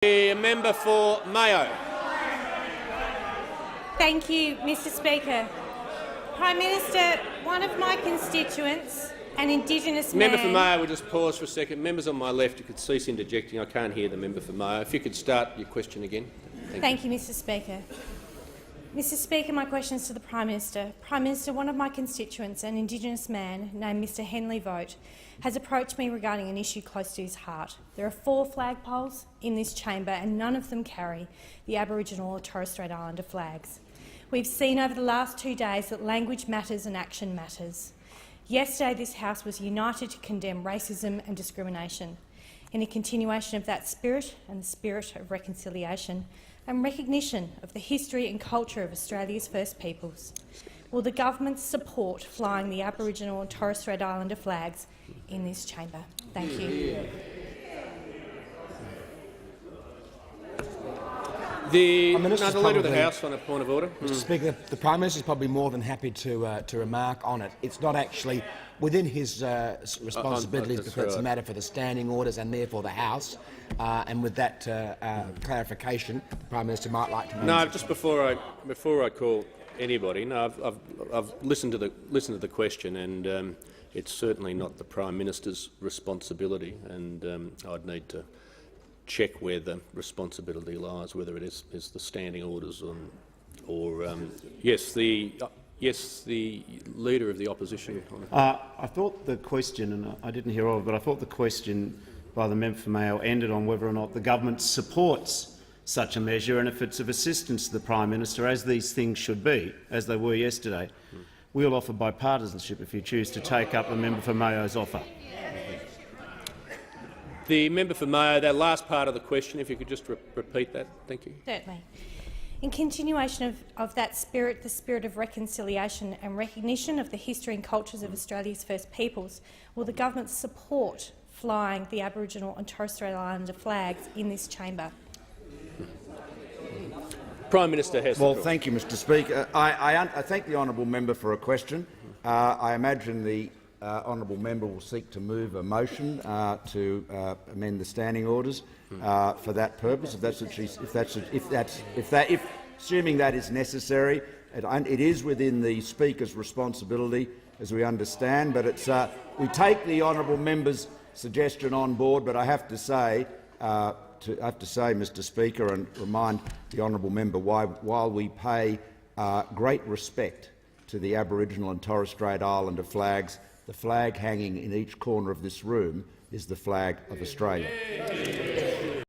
The member for Mayo. Thank you, Mr Speaker. Prime Minister, one of my constituents, an Indigenous man— Member for Mayo, we'll just pause for a second. Members on my left, you could cease interjecting. I can't hear the member for Mayo. If you could start your question again. Thank you, Mr Speaker. Mr Speaker, my question is to the Prime Minister. Prime Minister, one of my constituents, an Indigenous man named Mr Henley Vote, has approached me regarding an issue close to his heart. There are 4 flagpoles in this chamber and none of them carry the Aboriginal or Torres Strait Islander flags. We've seen over the last 2 days that language matters and action matters. Yesterday this House was united to condemn racism and discrimination. In a continuation of that spirit and the spirit of reconciliation and recognition of the history and culture of Australia's First Peoples, will the government support flying the Aboriginal and Torres Strait Islander flags in this chamber? Thank you. The Leader of the House on a point of order. Mr Speaker, the Prime Minister is probably more than happy to remark on it. It's not actually within his responsibilities because it's a matter for the standing orders and therefore the House. And with that clarification, the Prime Minister might like to— No, just before I call anybody, no, I've listened to the question, and it's certainly not the Prime Minister's responsibility, and I'd need to check where the responsibility lies, whether it is the standing orders or yes, the Leader of the Opposition. I thought the question, and I didn't hear all of it, but I thought the question by the member for Mayo ended on whether or not the government supports such a measure and if it's of assistance to the Prime Minister, as these things should be, as they were yesterday. We'll offer bipartisanship if you choose to take up the member for Mayo's offer. The member for Mayo, that last part of the question, if you could just repeat that. Thank you. Certainly. In continuation of that spirit, the spirit of reconciliation and recognition of the history and cultures of Australia's First Peoples, will the government support flying the Aboriginal and Torres Strait Islander flags in this chamber? Prime Minister has— Well, thank you, Mr Speaker. I thank the honourable member for a question. I imagine the honourable member will seek to move a motion to amend the standing orders for that purpose, assuming that is necessary. It is within the Speaker's responsibility, as we understand, but it's we take the honourable member's suggestion on board. But I have to say, Mr Speaker, and remind the honourable member while we pay great respect to the Aboriginal and Torres Strait Islander flags, the flag hanging in each corner of this room is the flag of Australia.